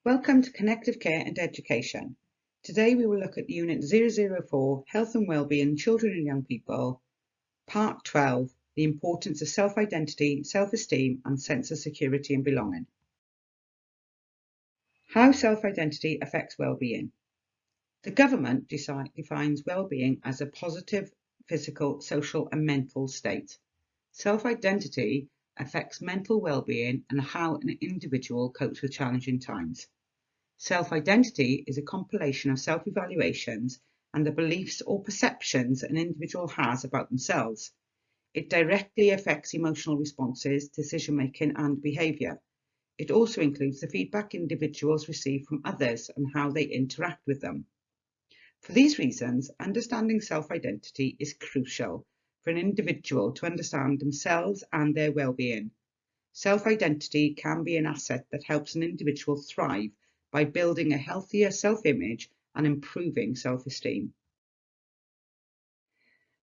Welcome to Connected Care and Education. Today we will look at Unit 004, Health and Wellbeing, Children and Young People, Part 12, the importance of self-identity, self-esteem and sense of security and belonging. How self-identity affects wellbeing. The government defines wellbeing as a positive physical, social and mental state. Self-identity affects mental well-being and how an individual copes with challenging times. Self-identity is a compilation of self-evaluations and the beliefs or perceptions an individual has about themselves. It directly affects emotional responses, decision-making and behaviour. It also includes the feedback individuals receive from others and how they interact with them. For these reasons, understanding self-identity is crucial for an individual to understand themselves and their well-being. Self-identity can be an asset that helps an individual thrive by building a healthier self-image and improving self-esteem.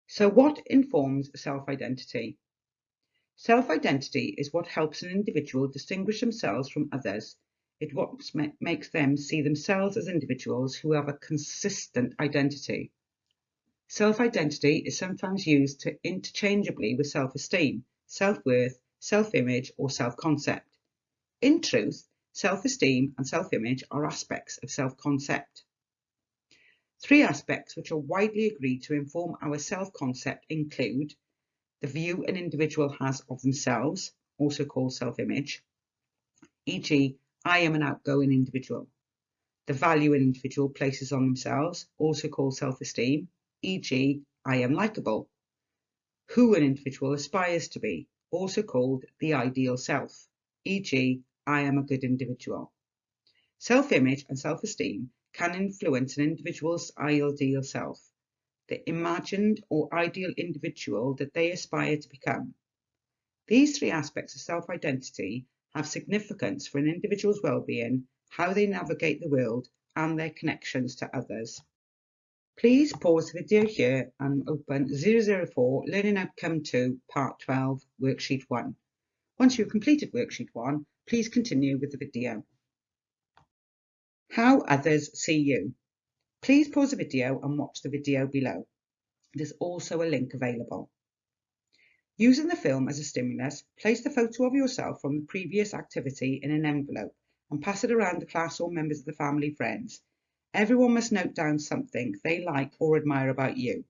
So what informs self-identity? Self-identity is what helps an individual distinguish themselves from others. It's what makes them see themselves as individuals who have a consistent identity. Self-identity is sometimes used interchangeably with self-esteem, self-worth, self-image or self-concept. In truth, self-esteem and self-image are aspects of self-concept. Three aspects which are widely agreed to inform our self-concept include the view an individual has of themselves, also called self-image, e.g., I am an outgoing individual. The value an individual places on themselves, also called self-esteem, e.g., I am likeable. Who an individual aspires to be, also called the ideal self, e.g., I am a good individual. Self-image and self-esteem can influence an individual's ideal self, the imagined or ideal individual that they aspire to become. These three aspects of self-identity have significance for an individual's well-being, how they navigate the world, and their connections to others. Please pause the video here and open 004 Learning Outcome 2, Part 12, Worksheet 1. Once you've completed Worksheet 1, please continue with the video. How others see you. Please pause the video and watch the video below. There's also a link available. Using the film as a stimulus, place the photo of yourself from the previous activity in an envelope and pass it around the class or members of the family friends. Everyone must note down something they like or admire about you.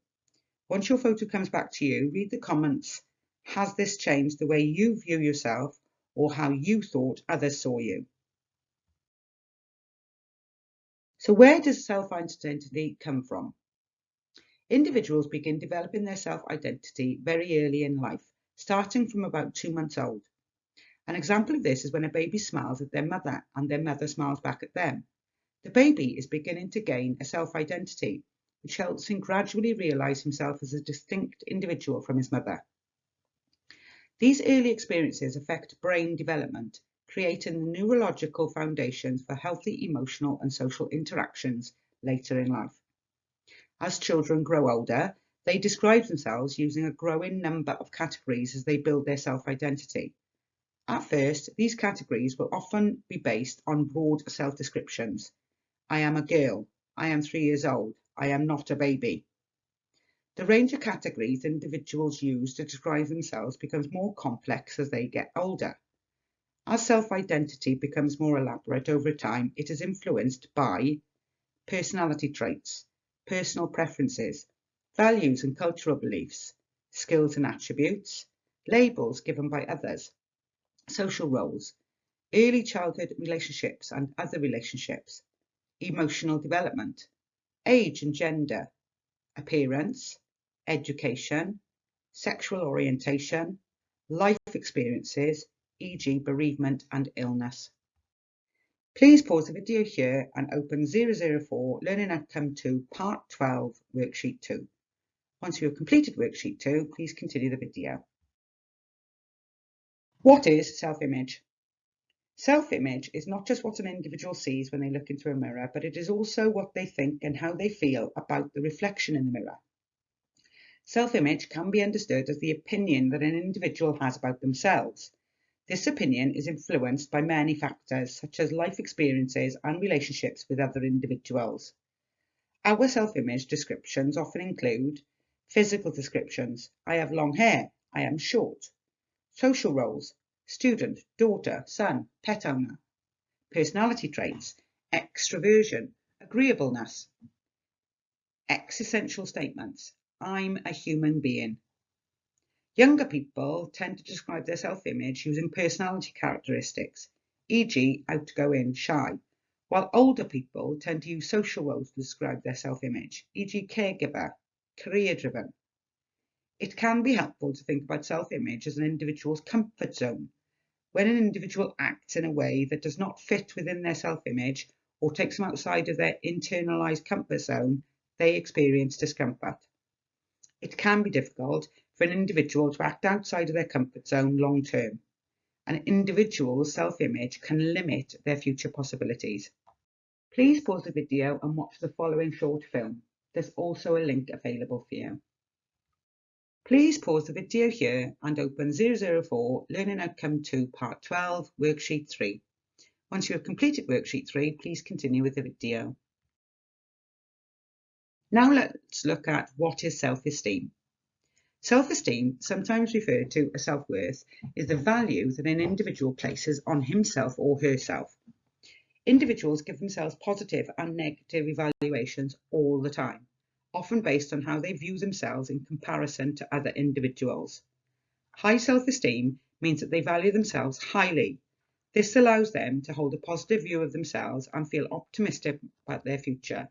Once your photo comes back to you, read the comments. Has this changed the way you view yourself or how you thought others saw you? So where does self-identity come from? Individuals begin developing their self-identity very early in life, starting from about 2 months old. An example of this is when a baby smiles at their mother and their mother smiles back at them. The baby is beginning to gain a self-identity, which helps him gradually realise himself as a distinct individual from his mother. These early experiences affect brain development, creating the neurological foundations for healthy emotional and social interactions later in life. As children grow older, they describe themselves using a growing number of categories as they build their self-identity. At first, these categories will often be based on broad self-descriptions. I am a girl. I am 3 years old. I am not a baby. The range of categories individuals use to describe themselves becomes more complex as they get older. As self-identity becomes more elaborate over time, it is influenced by personality traits, personal preferences, values and cultural beliefs, skills and attributes, labels given by others, social roles, early childhood relationships and other relationships, emotional development, age and gender, appearance, education, sexual orientation, life experiences, e.g. bereavement and illness. Please pause the video here and open 004 Learning Outcome 2 Part 12 Worksheet 2. Once you have completed Worksheet 2, please continue the video. What is self-image? Self-image is not just what an individual sees when they look into a mirror, but it is also what they think and how they feel about the reflection in the mirror. Self-image can be understood as the opinion that an individual has about themselves. This opinion is influenced by many factors, such as life experiences and relationships with other individuals. Our self-image descriptions often include physical descriptions: I have long hair, I am short. Social roles: student, daughter, son, pet owner. Personality traits: extroversion, agreeableness. Existential statements: I'm a human being. Younger people tend to describe their self-image using personality characteristics, e.g. outgoing, shy, while older people tend to use social roles to describe their self-image, e.g. caregiver, career-driven. It can be helpful to think about self-image as an individual's comfort zone. When an individual acts in a way that does not fit within their self-image or takes them outside of their internalized comfort zone, they experience discomfort. It can be difficult for an individual to act outside of their comfort zone long term. An individual's self-image can limit their future possibilities. Please pause the video and watch the following short film. There's also a link available for you. Please pause the video here and open 004 Learning Outcome 2 Part 12 Worksheet 3. Once you have completed Worksheet 3, please continue with the video. Now let's look at what is self-esteem. Self-esteem, sometimes referred to as self-worth, is the value that an individual places on himself or herself. Individuals give themselves positive and negative evaluations all the time, often based on how they view themselves in comparison to other individuals. High self-esteem means that they value themselves highly. This allows them to hold a positive view of themselves and feel optimistic about their future.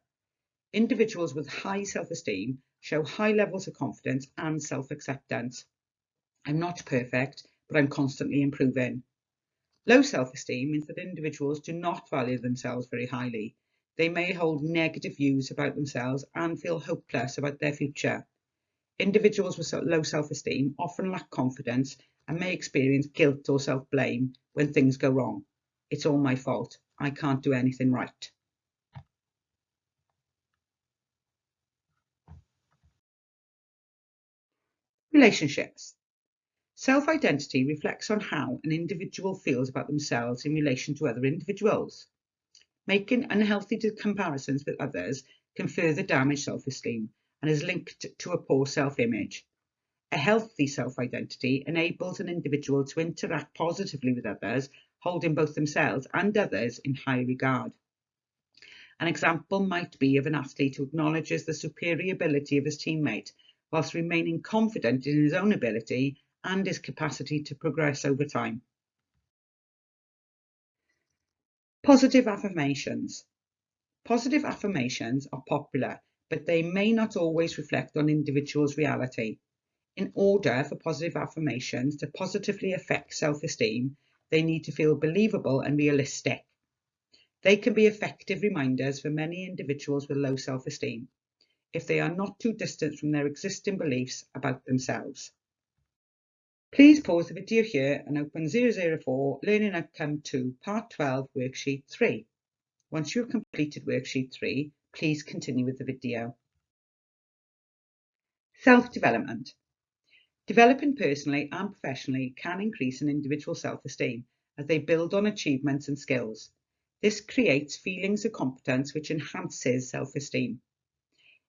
Individuals with high self-esteem show high levels of confidence and self-acceptance. I'm not perfect, but I'm constantly improving. Low self-esteem means that individuals do not value themselves very highly. They may hold negative views about themselves and feel hopeless about their future. Individuals with low self-esteem often lack confidence and may experience guilt or self-blame when things go wrong. It's all my fault. I can't do anything right. Relationships. Self-identity reflects on how an individual feels about themselves in relation to other individuals. Making unhealthy comparisons with others can further damage self-esteem and is linked to a poor self-image. A healthy self-identity enables an individual to interact positively with others, holding both themselves and others in high regard. An example might be of an athlete who acknowledges the superior ability of his teammate, whilst remaining confident in his own ability and his capacity to progress over time. Positive affirmations. Positive affirmations are popular, but they may not always reflect on individuals' reality. In order for positive affirmations to positively affect self-esteem, they need to feel believable and realistic. They can be effective reminders for many individuals with low self-esteem, if they are not too distant from their existing beliefs about themselves. Please pause the video here and open 004 Learning Outcome 2 Part 12 Worksheet 3. Once you have completed Worksheet 3, please continue with the video. Self-development. Developing personally and professionally can increase an individual's self-esteem as they build on achievements and skills. This creates feelings of competence which enhances self-esteem.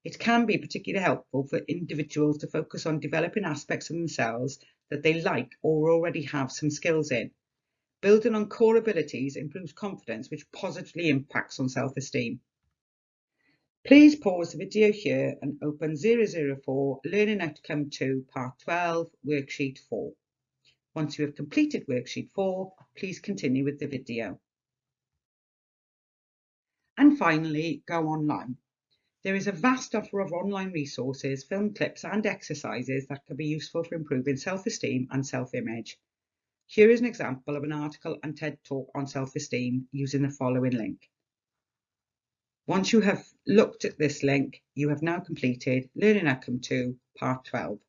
It can be particularly helpful for individuals to focus on developing aspects of themselves that they like or already have some skills in. Building on core abilities improves confidence, which positively impacts on self-esteem. Please pause the video here and open 004 Learning Outcome 2 Part 12 Worksheet 4. Once you have completed Worksheet 4, please continue with the video. And finally, go online. There is a vast offer of online resources, film clips and exercises that can be useful for improving self-esteem and self-image. Here is an example of an article and TED Talk on self-esteem using the following link. Once you have looked at this link, you have now completed Learning Outcome 2 Part 12.